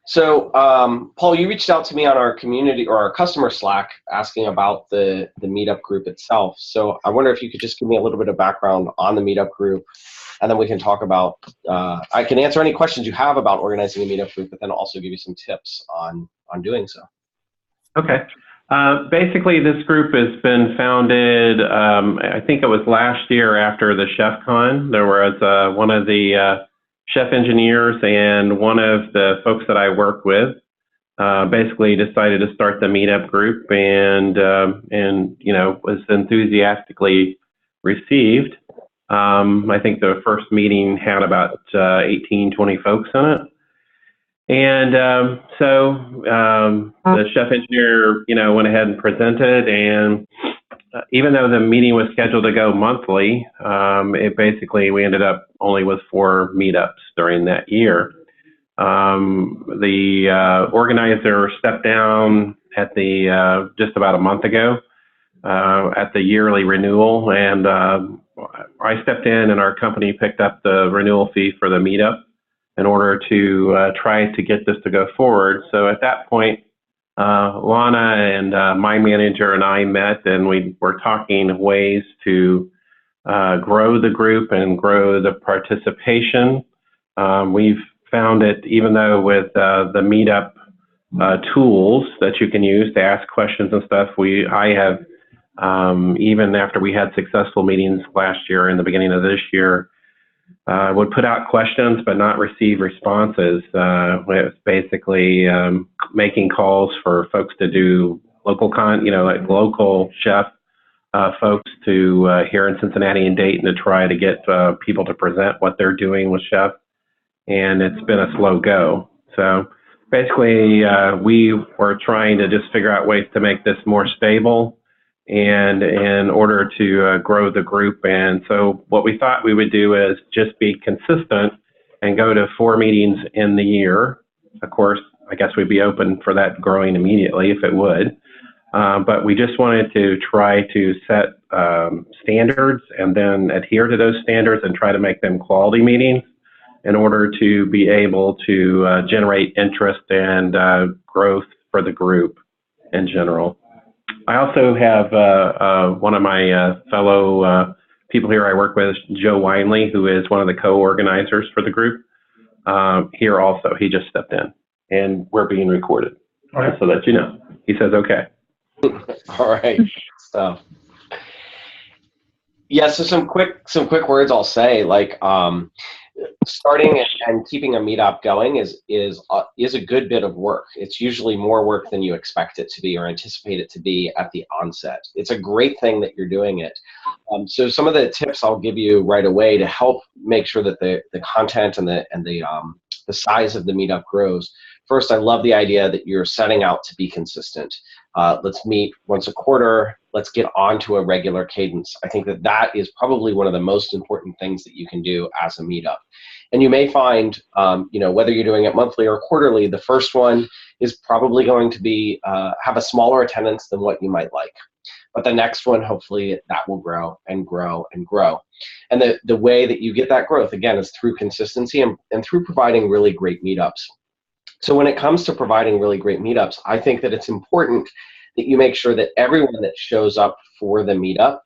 So, Paul, you reached out to me on our community or our customer Slack asking about the meetup group itself. So I wonder if you could just give me a little bit of background on the meetup group, and then we can talk about, I can answer any questions you have about organizing a meetup group, but then also give you some tips on doing so. Okay. Basically, this group has been founded, I think it was last year after the Chef Con. There was one of the chef engineers and one of the folks that I work with basically decided to start the meetup group, and was enthusiastically received. I think the first meeting had about 18, 20 folks in it. And the chef engineer, went ahead and presented, and even though the meeting was scheduled to go monthly, we ended up only with 4 meetups during that year. The organizer stepped down at the just about a month ago at the yearly renewal, and I stepped in, and our company picked up the renewal fee for the meetup in order to try to get this to go forward. So at that point, Lana and my manager and I met, and we were talking ways to grow the group and grow the participation. We've found it, even though with the meetup tools that you can use to ask questions and stuff, I have, even after we had successful meetings last year and the beginning of this year, would put out questions but not receive responses. It's basically making calls for folks to do local like local chef folks to here in Cincinnati and Dayton to try to get people to present what they're doing with chef, and it's been a slow go. So basically, we were trying to just figure out ways to make this more stable and in order to grow the group. And so what we thought we would do is just be consistent and go to 4 meetings in the year. Of course, I guess we'd be open for that growing immediately if it would. But we just wanted to try to set standards and then adhere to those standards and try to make them quality meetings in order to be able to generate interest and growth for the group in general. I also have one of my fellow people here I work with, Joe Winley, who is one of the co-organizers for the group. Here also, he just stepped in, and we're being recorded, right, so that you know. He says, okay. All right. So, yeah. So some quick words I'll say, like starting and keeping a meetup going is a good bit of work. It's usually more work than you expect it to be or anticipate it to be at the onset. It's a great thing that you're doing it. So some of the tips I'll give you right away to help make sure that the content and the size of the meetup grows. First, I love the idea that you're setting out to be consistent. Let's meet once a quarter. Let's get onto a regular cadence. I think that is probably one of the most important things that you can do as a meetup. And you may find, whether you're doing it monthly or quarterly, the first one is probably going to be have a smaller attendance than what you might like. But the next one, hopefully, that will grow and grow and grow. And the way that you get that growth, again, is through consistency and through providing really great meetups. So when it comes to providing really great meetups, I think that it's important that you make sure that everyone that shows up for the meetup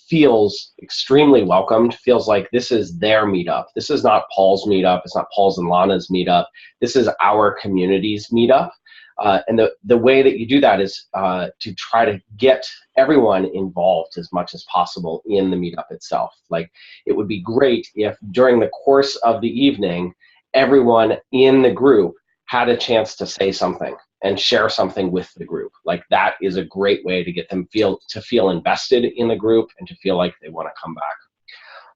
feels extremely welcomed, feels like this is their meetup. This is not Paul's meetup. It's not Paul's and Lana's meetup. This is our community's meetup. And the way that you do that is to try to get everyone involved as much as possible in the meetup itself. Like, it would be great if during the course of the evening, everyone in the group had a chance to say something and share something with the group. Like, that is a great way to get them to feel invested in the group and to feel like they want to come back.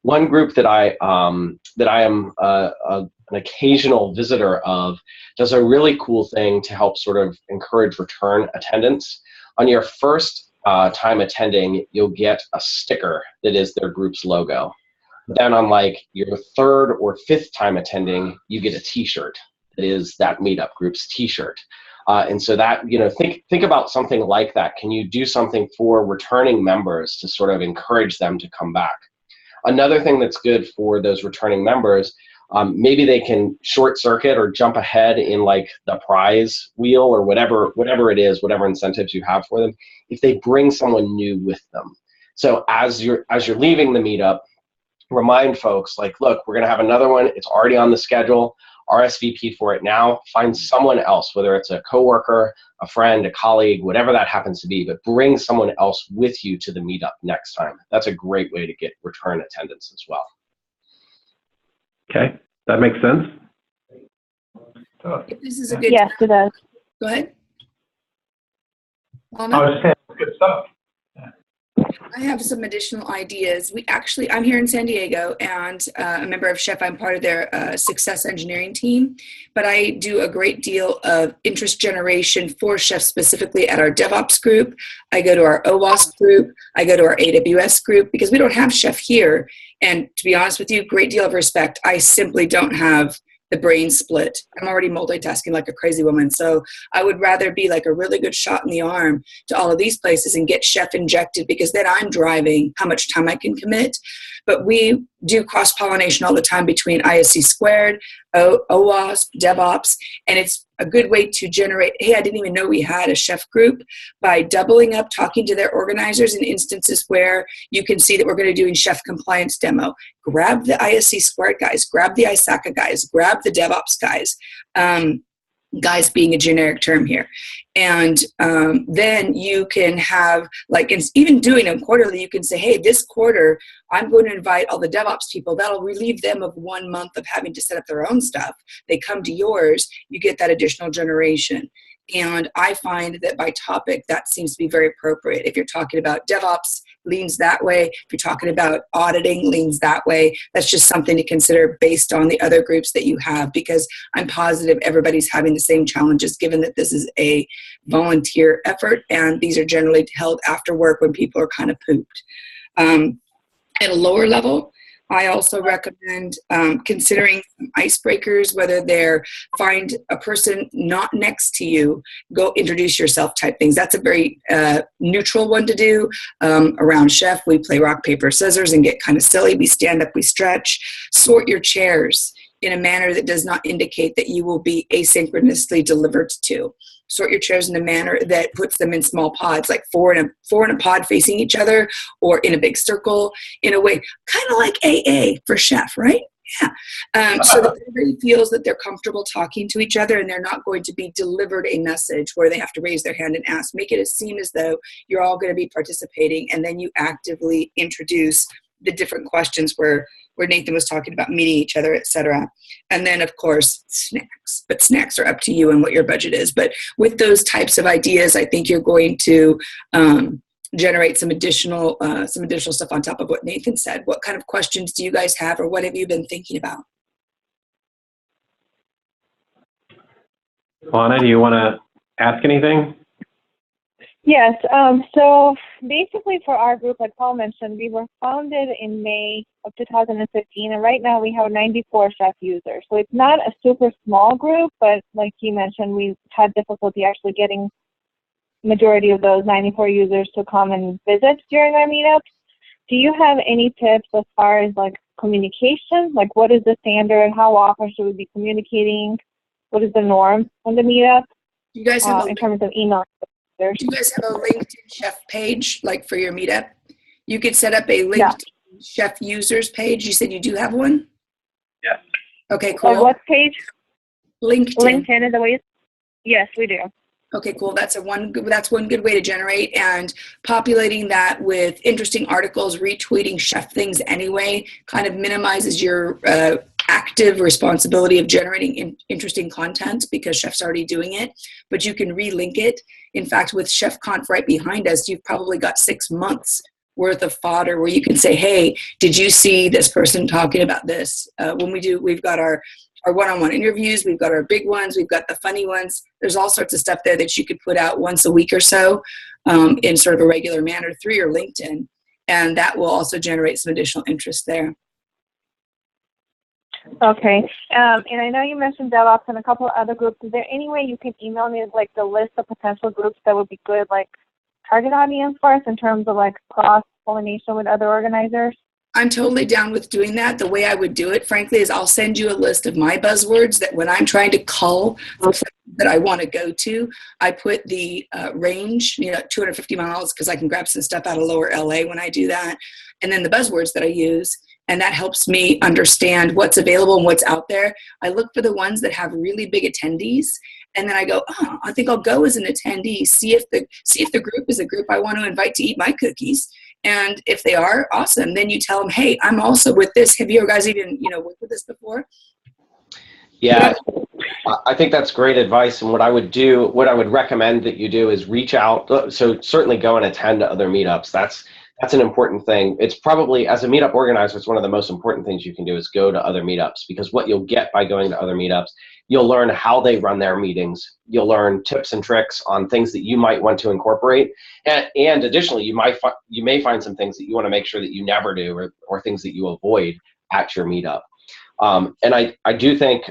One group that I am an occasional visitor of does a really cool thing to help sort of encourage return attendance. On your first time attending, you'll get a sticker that is their group's logo. Then on like your 3rd or 5th time attending, you get a t-shirt that is that meetup group's t-shirt. And so that, think about something like that. Can you do something for returning members to sort of encourage them to come back? Another thing that's good for those returning members maybe they can short circuit or jump ahead in like the prize wheel or whatever it is, whatever incentives you have for them, if they bring someone new with them. So as you're leaving the meetup, remind folks like, look, we're going to have another one. It's already on the schedule. RSVP for it now. Find someone else, whether it's a coworker, a friend, a colleague, whatever that happens to be, but bring someone else with you to the meetup next time. That's a great way to get return attendance as well. Okay, that makes sense. If this is a good Yes, it does. Go ahead. I was saying, good stuff. I have some additional ideas. I'm here in San Diego and a member of Chef. I'm part of their success engineering team, but I do a great deal of interest generation for chefs specifically at our DevOps group. I go to our OWASP group. I go to our AWS group because we don't have chef here. And to be honest with you, great deal of respect. I simply don't have the brain split. I'm already multitasking like a crazy woman. So I would rather be like a really good shot in the arm to all of these places and get chef injected, because then I'm driving how much time I can commit. But we do cross-pollination all the time between ISC squared, OWASP, DevOps, and it's a good way to generate, hey, I didn't even know we had a chef group, by doubling up, talking to their organizers in instances where you can see that we're going to be doing chef compliance demo. Grab the ISC squared guys, grab the ISACA guys, grab the DevOps guys. Guys being a generic term here. And then you can have, like, even doing them quarterly, you can say, hey, this quarter, I'm going to invite all the DevOps people. That'll relieve them of 1 month of having to set up their own stuff. They come to yours, you get that additional generation. And I find that by topic, that seems to be very appropriate. If you're talking about DevOps, leans that way. If you're talking about auditing, leans that way. That's just something to consider based on the other groups that you have, because I'm positive everybody's having the same challenges, given that this is a volunteer effort and these are generally held after work when people are kind of pooped. At a lower level, I also recommend considering some icebreakers, whether they're find a person not next to you, go introduce yourself type things. That's a very neutral one to do. Around chef, we play rock, paper, scissors and get kind of silly. We stand up, we stretch. Sort your chairs in a manner that does not indicate that you will be asynchronously delivered to. Sort your chairs in a manner that puts them in small pods, like four in a pod facing each other, or in a big circle, in a way, kind of like AA for chef, right? Yeah. So that everybody feels that they're comfortable talking to each other and they're not going to be delivered a message where they have to raise their hand and ask. Make it seem as though you're all going to be participating, and then you actively introduce the different questions where Nathan was talking about meeting each other, et cetera. And then, of course, snacks. But snacks are up to you and what your budget is. But with those types of ideas, I think you're going to generate some additional stuff on top of what Nathan said. What kind of questions do you guys have, or what have you been thinking about? Lana, do you want to ask anything? Yes. So basically for our group, like Paul mentioned, we were founded in May of 2015, and right now we have 94 chef users. So it's not a super small group, but like he mentioned, we've had difficulty actually getting majority of those 94 users to come and visit during our meetups. Do you have any tips as far as like communication? Like, what is the standard? How often should we be communicating? What is the norm on the meetup? You guys have in terms of email? Do you guys have a LinkedIn chef page, like for your meetup? You could set up a LinkedIn chef users page. You said you do have one? Yes. Okay, cool. What page? LinkedIn. LinkedIn is the way. Yes, we do. Okay, cool. That's one good way to generate, and populating that with interesting articles, retweeting chef things anyway, kind of minimizes your active responsibility of generating interesting content, because chef's already doing it, but you can relink it. In fact, with ChefConf right behind us, you've probably got 6 months worth of fodder where you can say, hey, did you see this person talking about this? We've got our one-on-one interviews, we've got our big ones, we've got the funny ones. There's all sorts of stuff there that you could put out once a week or so in sort of a regular manner through your LinkedIn, and that will also generate some additional interest there. Okay. And I know you mentioned DevOps and a couple of other groups. Is there any way you can email me like the list of potential groups that would be good, like target audience for us in terms of like cross-pollination with other organizers? I'm totally down with doing that. The way I would do it, frankly, is I'll send you a list of my buzzwords that when I'm trying to cull that I want to go to, I put the range, 250 miles, because I can grab some stuff out of lower LA when I do that. And then the buzzwords that I use. And that helps me understand what's available and what's out there. I look for the ones that have really big attendees. And then I go, oh, I think I'll go as an attendee, see if the group is a group I want to invite to eat my cookies. And if they are, awesome. Then you tell them, hey, I'm also with this. Have you guys even, worked with this before? Yeah, I think that's great advice. And what I would recommend that you do is reach out. So certainly go and attend other meetups. That's an important thing. It's probably, as a meetup organizer, it's one of the most important things you can do is go to other meetups, because what you'll get by going to other meetups, you'll learn how they run their meetings. You'll learn tips and tricks on things that you might want to incorporate. And additionally, you may find some things that you want to make sure that you never do, or things that you avoid at your meetup. And I do think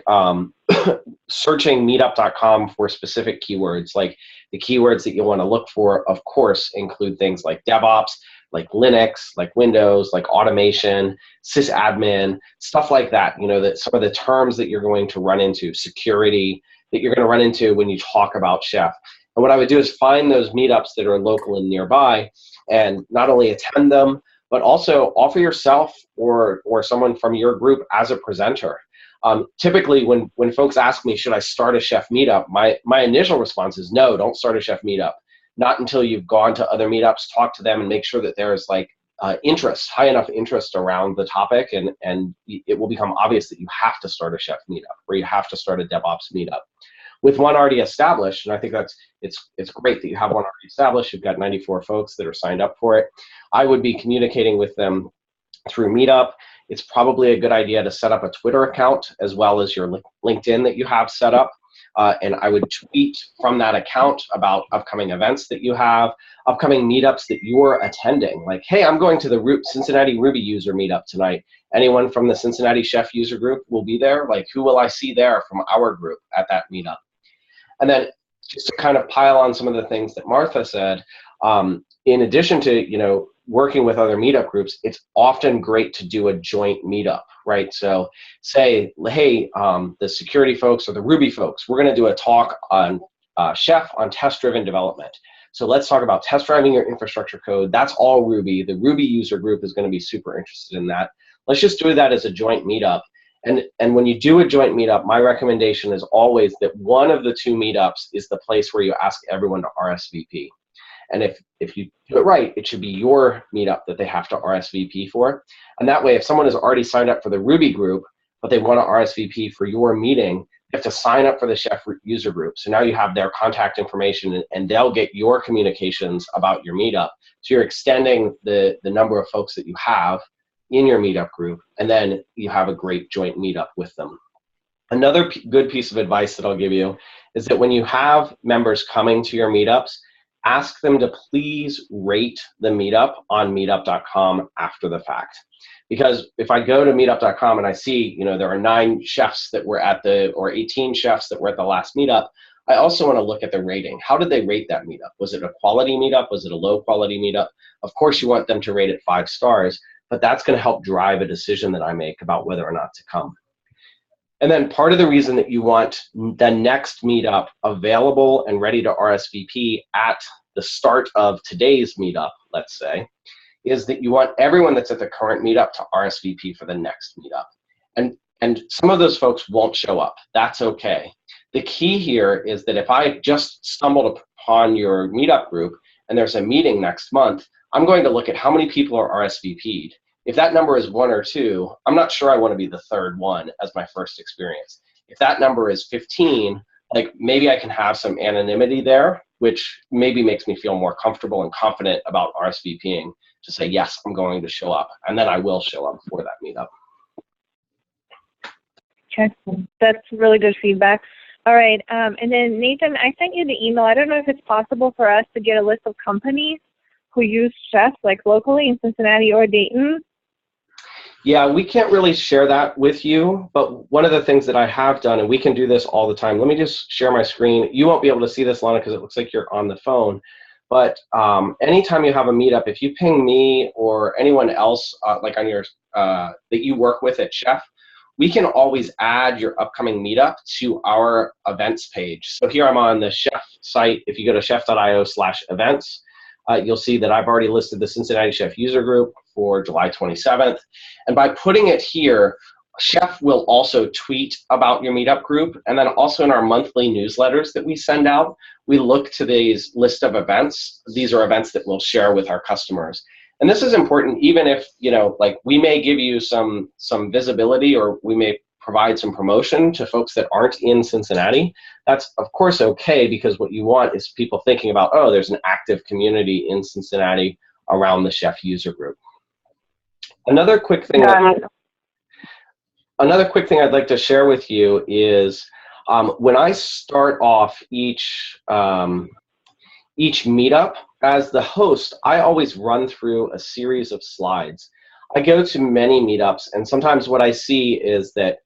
searching meetup.com for specific keywords, like the keywords that you'll want to look for, of course, include things like DevOps, like Linux, like Windows, like automation, sysadmin, stuff like that. That some of the terms that you're going to run into, security, that you're going to run into when you talk about Chef. And what I would do is find those meetups that are local and nearby, and not only attend them, but also offer yourself or someone from your group as a presenter. Typically, when folks ask me, should I start a chef meetup, my initial response is no, don't start a chef meetup. Not until you've gone to other meetups, talk to them, and make sure that there's high enough interest around the topic, and it will become obvious that you have to start a chef meetup, or you have to start a DevOps meetup. With one already established, and I think it's great that you have one already established. You've got 94 folks that are signed up for it. I would be communicating with them through Meetup. It's probably a good idea to set up a Twitter account as well as your LinkedIn that you have set up. And I would tweet from that account about upcoming events that you have, upcoming meetups that you're attending. Like, hey, I'm going to the Cincinnati Ruby user meetup tonight. Anyone from the Cincinnati Chef user group will be there. Like, who will I see there from our group at that meetup? And then just to kind of pile on some of the things that Martha said, in addition to, working with other meetup groups, it's often great to do a joint meetup, right? So say, hey, the security folks or the Ruby folks, we're going to do a talk on Chef on test-driven development. So let's talk about test driving your infrastructure code. That's all Ruby. The Ruby user group is going to be super interested in that. Let's just do that as a joint meetup. And when you do a joint meetup, my recommendation is always that one of the two meetups is the place where you ask everyone to RSVP. And if you do it right, it should be your meetup that they have to RSVP for. And that way, if someone has already signed up for the Ruby group, but they want to RSVP for your meeting, you have to sign up for the Chef user group. So now you have their contact information, and they'll get your communications about your meetup. So you're extending the number of folks that you have in your meetup group, and then you have a great joint meetup with them. Another good piece of advice that I'll give you is that when you have members coming to your meetups, ask them to please rate the meetup on meetup.com after the fact. Because if I go to meetup.com and I see, there are 9 chefs that were or 18 chefs that were at the last meetup, I also want to look at the rating. How did they rate that meetup? Was it a quality meetup? Was it a low quality meetup? Of course, you want them to rate it 5 stars, but that's going to help drive a decision that I make about whether or not to come. And then part of the reason that you want the next meetup available and ready to RSVP at the start of today's meetup, let's say, is that you want everyone that's at the current meetup to RSVP for the next meetup. And some of those folks won't show up. That's okay. The key here is that if I just stumbled upon your meetup group and there's a meeting next month, I'm going to look at how many people are RSVP'd. If that number is 1 or 2, I'm not sure I want to be the third one as my first experience. If that number is 15, like maybe I can have some anonymity there, which maybe makes me feel more comfortable and confident about RSVPing to say, yes, I'm going to show up. And then I will show up for that meetup. Okay, that's really good feedback. All right, and then Nathan, I sent you the email. I don't know if it's possible for us to get a list of companies who use chefs, like locally in Cincinnati or Dayton. Yeah, we can't really share that with you, but one of the things that I have done, and we can do this all the time. Let me just share my screen. You won't be able to see this, Lana, because it looks like you're on the phone. But anytime you have a meetup, if you ping me or anyone else like on your that you work with at Chef, we can always add your upcoming meetup to our events page. So here I'm on the Chef site. If you go to chef.io/events, you'll see that I've already listed the Cincinnati Chef user group for July 27th. And by putting it here, Chef will also tweet about your meetup group. And then also in our monthly newsletters that we send out, we look to these list of events. These are events that we'll share with our customers. And this is important, even if, like we may give you some visibility, or we may provide some promotion to folks that aren't in Cincinnati. That's of course okay, because what you want is people thinking about, oh, there's an active community in Cincinnati around the Chef user group. Another quick thing I'd like to share with you is when I start off each meetup, as the host, I always run through a series of slides. I go to many meetups, and sometimes what I see is that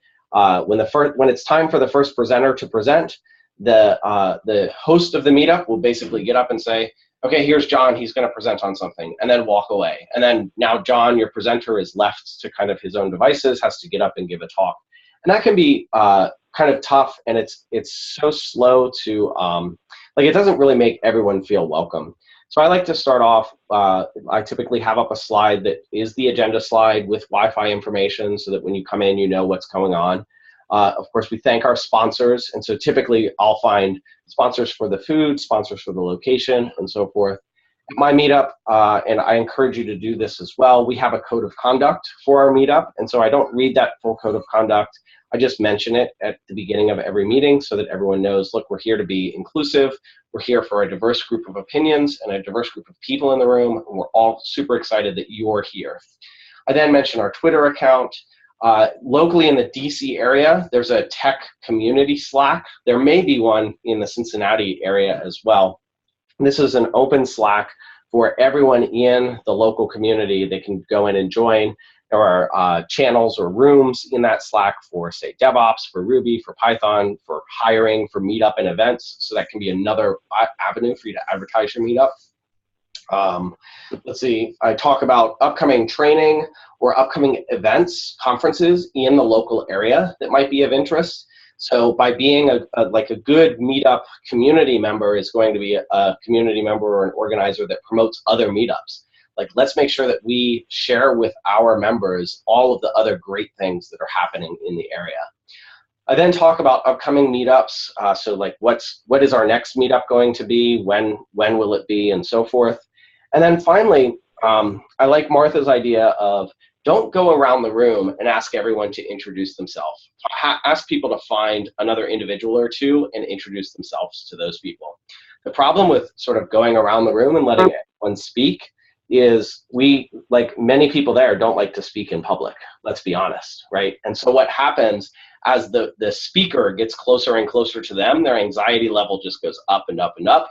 when it's time for the first presenter to present, the host of the meetup will basically get up and say, okay, here's John, he's going to present on something, and then walk away. And then now John, your presenter, is left to kind of his own devices, has to get up and give a talk. And that can be kind of tough, and it's so slow to, like, it doesn't really make everyone feel welcome. So I like to start off, I typically have up a slide that is the agenda slide with Wi-Fi information so that when you come in, you know what's going on. Of course, we thank our sponsors, and so typically I'll find sponsors for the food, sponsors for the location, and so forth. At my meetup, and I encourage you to do this as well, we have a code of conduct for our meetup, and so I don't read that full code of conduct. I just mention it at the beginning of every meeting so that everyone knows, look, we're here to be inclusive. We're here for a diverse group of opinions and a diverse group of people in the room, and we're all super excited that you're here. I then mention our Twitter account. Locally in the DC area, there's a tech community Slack. There may be one in the Cincinnati area as well. And this is an open Slack for everyone in the local community. They can go in and join. There are channels or rooms in that Slack for, say, DevOps, for Ruby, for Python, for hiring, for meetup and events. So that can be another avenue for you to advertise your meetup. Let's see, I talk about upcoming training or upcoming events, conferences in the local area that might be of interest. So by being like a good meetup community member is going to be a community member or an organizer that promotes other meetups. Like, let's make sure that we share with our members all of the other great things that are happening in the area. I then talk about upcoming meetups. So like, what is our next meetup going to be? When will it be, and so forth. And then finally, I like Martha's idea of don't go around the room and ask everyone to introduce themselves. Ask people to find another individual or two and introduce themselves to those people. The problem with sort of going around the room and letting everyone speak is we, like many people there, don't like to speak in public, let's be honest, right? And so what happens as the speaker gets closer and closer to them, their anxiety level just goes up and up and up.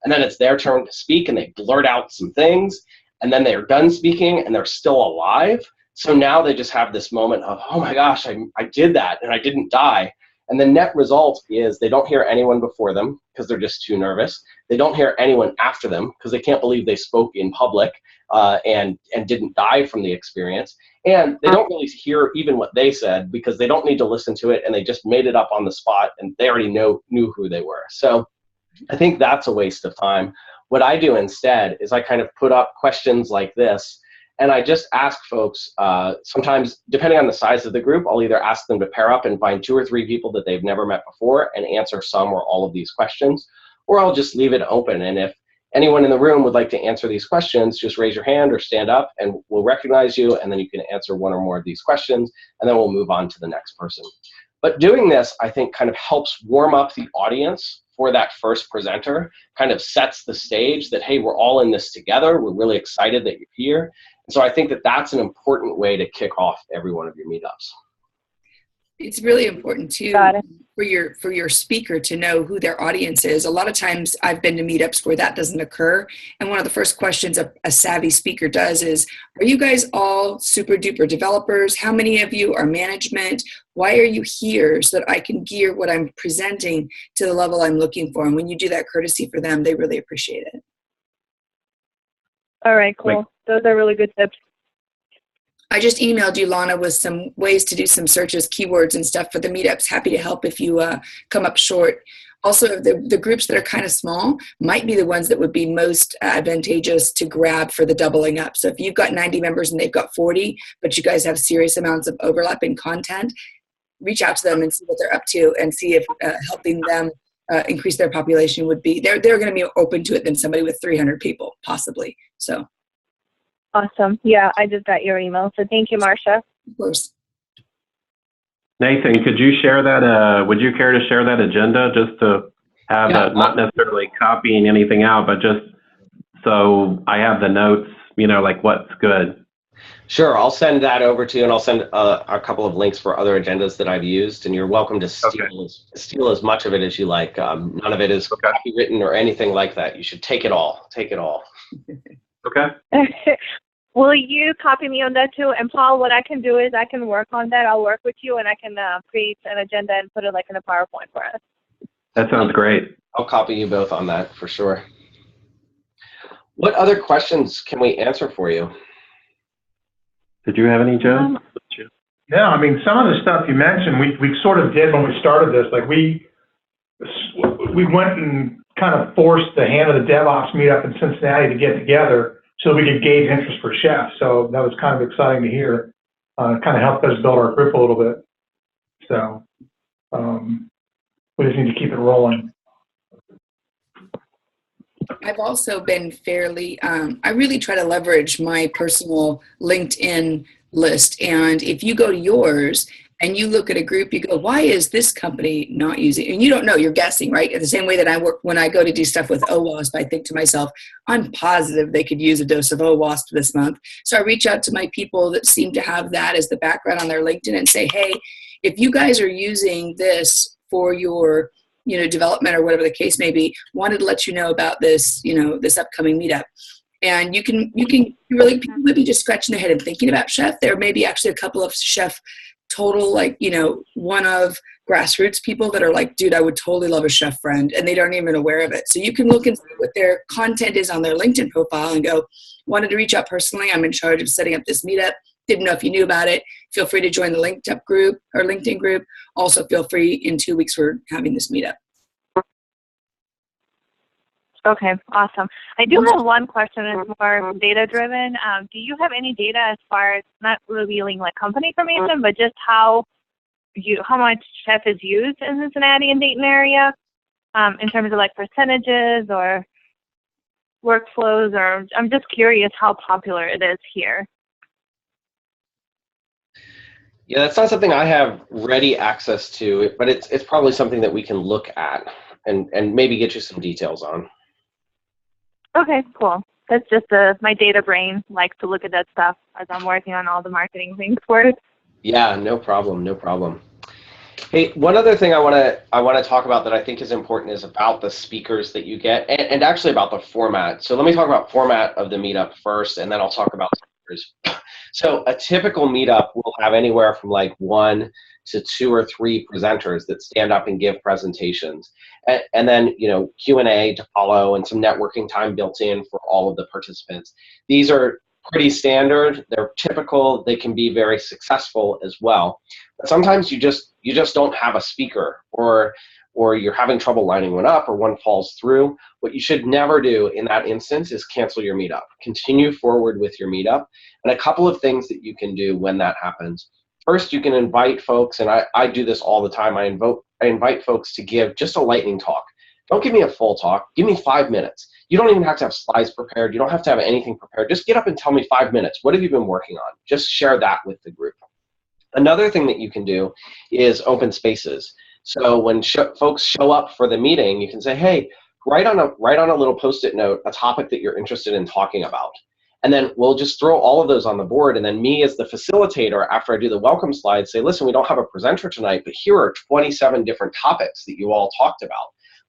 And then it's their turn to speak, and they blurt out some things, and then they're done speaking and they're still alive. So now they just have this moment of, oh my gosh, I did that and I didn't die. And the net result is they don't hear anyone before them because they're just too nervous. They don't hear anyone after them because they can't believe they spoke in public and didn't die from the experience. And they don't really hear even what they said because they don't need to listen to it, and they just made it up on the spot and they already knew who they were. So I think that's a waste of time. What I do instead is I kind of put up questions like this, and I just ask folks, sometimes depending on the size of the group, I'll either ask them to pair up and find 2 or 3 people that they've never met before and answer some or all of these questions, or I'll just leave it open. And if anyone in the room would like to answer these questions, just raise your hand or stand up and we'll recognize you, and then you can answer 1 or more of these questions, and then we'll move on to the next person. But doing this, I think, kind of helps warm up the audience for that first presenter, kind of sets the stage that, hey, we're all in this together. We're really excited that you're here. And so I think that that's an important way to kick off every one of your meetups. It's really important too for your speaker to know who their audience is. A lot of times I've been to meetups where that doesn't occur, and one of the first questions a savvy speaker does is, are you guys all super duper developers? How many of you are management? Why are you here? So that I can gear what I'm presenting to the level I'm looking for. And when you do that courtesy for them, they really appreciate it. All right, cool. Those are really good tips. I just emailed you, Lana, with some ways to do some searches, keywords and stuff for the meetups. Happy to help if you come up short. Also, the groups that are kind of small might be the ones that would be most advantageous to grab for the doubling up. So if you've got 90 members and they've got 40, but you guys have serious amounts of overlapping content, reach out to them and see what they're up to and see if helping them increase their population would be, they're going to be open to it than somebody with 300 people, possibly. So. Awesome. Yeah, I just got your email. So thank you, Marcia. Of course. Nathan, could you share that? Would you care to share that agenda just to have not necessarily copying anything out, but just so I have the notes, like what's good? Sure, I'll send that over to you, and I'll send a couple of links for other agendas that I've used, and you're welcome to steal as much of it as you like. None of it is copywritten or anything like that. You should take it all. Take it all. Okay. Will you copy me on that too? And Paul, what I can do is I can work on that. I'll work with you, and I can create an agenda and put it like in a PowerPoint for us. That sounds great. I'll copy you both on that for sure. What other questions can we answer for you? Did you have any, Joe? Yeah, I mean, some of the stuff you mentioned, we sort of did when we started this. Like we went and kind of forced the hand of the DevOps meetup in Cincinnati to get together so we could gauge interest for chefs. So that was kind of exciting to hear. It kind of helped us build our group a little bit. So we just need to keep it rolling. I've also been fairly, I really try to leverage my personal LinkedIn list. And if you go to yours and you look at a group, you go, why is this company not using, and you don't know, you're guessing, right? In the same way that I work, when I go to do stuff with OWASP, I think to myself, I'm positive they could use a dose of OWASP this month. So I reach out to my people that seem to have that as the background on their LinkedIn and say, hey, if you guys are using this for your development or whatever the case may be, wanted to let you know about this, this upcoming meetup. And you can really, people might be just scratching their head and thinking about chef. There may be actually a couple of chef total, one of grassroots people that are like, dude, I would totally love a chef friend, and they aren't even aware of it. So you can look and see what their content is on their LinkedIn profile and go, wanted to reach out personally. I'm in charge of setting up this meetup. Didn't know if you knew about it. Feel free to join the LinkedIn group or LinkedIn group. Also feel free, in 2 weeks we're having this meetup. Okay, awesome. I do have one question. It's more data-driven. Do you have any data as far as not revealing like company information, but just how much chef is used in Cincinnati and Dayton area, in terms of like percentages or workflows? Or I'm just curious how popular it is here. Yeah, that's not something I have ready access to, but it's probably something that we can look at and maybe get you some details on. Okay, cool. That's just my data brain likes to look at that stuff as I'm working on all the marketing things for it. Yeah, no problem, no problem. Hey, one other thing I want to talk about that I think is important is about the speakers that you get, and actually about the format. So let me talk about format of the meetup first, and then I'll talk about speakers. So a typical meetup will have anywhere from like 1 to 2 or 3 presenters that stand up and give presentations, and then Q&A to follow, and some networking time built in for all of the participants. These are pretty standard. They're typical. They can be very successful as well. But sometimes you just don't have a speaker, or you're having trouble lining one up, or one falls through. What you should never do in that instance is cancel your meetup. Continue forward with your meetup. And a couple of things that you can do when that happens. First, you can invite folks, and I do this all the time. I invite folks to give just a lightning talk. Don't give me a full talk. Give me 5 minutes. You don't even have to have slides prepared. You don't have to have anything prepared. Just get up and tell me 5 minutes. What have you been working on? Just share that with the group. Another thing that you can do is open spaces. So when folks show up for the meeting, you can say, hey, write on a little Post-it note a topic that you're interested in talking about. And then we'll just throw all of those on the board. And then me as the facilitator, after I do the welcome slide, say, listen, we don't have a presenter tonight, but here are 27 different topics that you all talked about.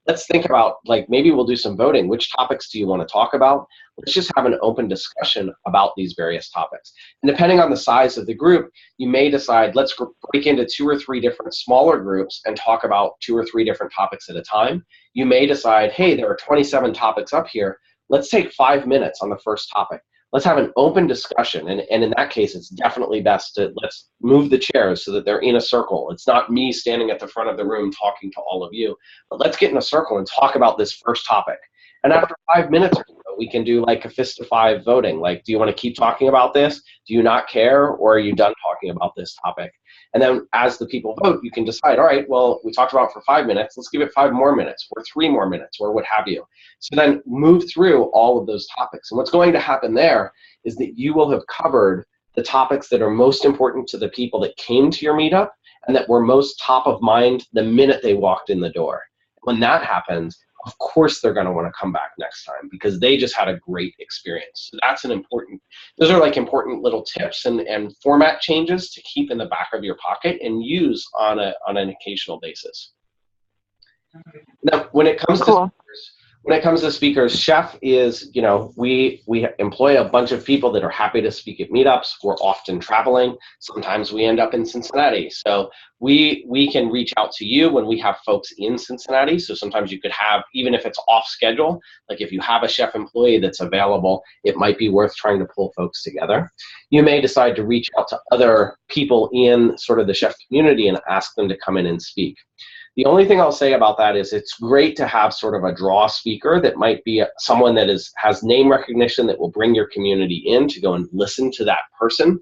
Let's think about, like, maybe we'll do some voting. Which topics do you want to talk about? Let's just have an open discussion about these various topics. And depending on the size of the group, you may decide, let's break into 2 or 3 different smaller groups and talk about 2 or 3 different topics at a time. You may decide, hey, there are 27 topics up here. let's take 5 minutes on the first topic. Let's have an open discussion. And in that case, it's definitely best to let's move the chairs so that they're in a circle. It's not me standing at the front of the room talking to all of you, but let's get in a circle and talk about this first topic. And after 5 minutes or so, we can do like a fist of 5 voting. Like, do you want to keep talking about this? Do you not care? Or are you done talking about this topic? And then as the people vote, you can decide, all right, well, we talked about it for 5 minutes. Let's give it 5 more minutes or 3 more minutes or what have you. So then move through all of those topics. And what's going to happen there is that you will have covered the topics that are most important to the people that came to your meetup and that were most top of mind the minute they walked in the door. When that happens, of course they're going to want to come back next time because they just had a great experience. So that's an important, those are like important little tips and format changes to keep in the back of your pocket and use on an occasional basis. Now, when it comes to speakers, Chef is, you know, we employ a bunch of people that are happy to speak at meetups. We're often traveling. Sometimes we end up in Cincinnati. So we can reach out to you when we have folks in Cincinnati. So sometimes you could have, even if it's off schedule, like if you have a chef employee that's available, it might be worth trying to pull folks together. You may decide to reach out to other people in sort of the chef community and ask them to come in and speak. The only thing I'll say about that is it's great to have sort of a draw speaker that might be someone that has name recognition that will bring your community in to go and listen to that person.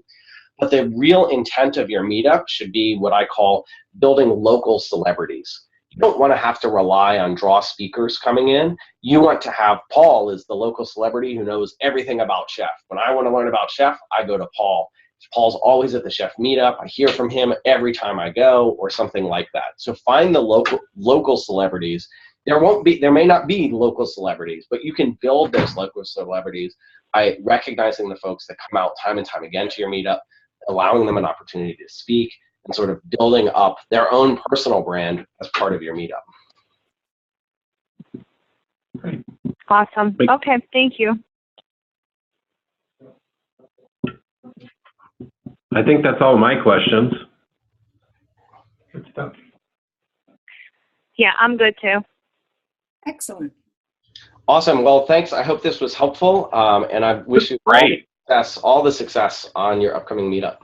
But the real intent of your meetup should be what I call building local celebrities. You don't want to have to rely on draw speakers coming in. You want to have Paul as the local celebrity who knows everything about Chef. When I want to learn about Chef, I go to Paul. Paul's always at the Chef Meetup. I hear from him every time I go, or something like that. So find the local celebrities. There may not be local celebrities, but you can build those local celebrities by recognizing the folks that come out time and time again to your meetup, allowing them an opportunity to speak, and sort of building up their own personal brand as part of your meetup. Awesome. Okay, thank you. I think that's all my questions. Good stuff. Yeah, I'm good too. Excellent. Awesome. Well, thanks. I hope this was helpful, and I wish you all the success on your upcoming meetup.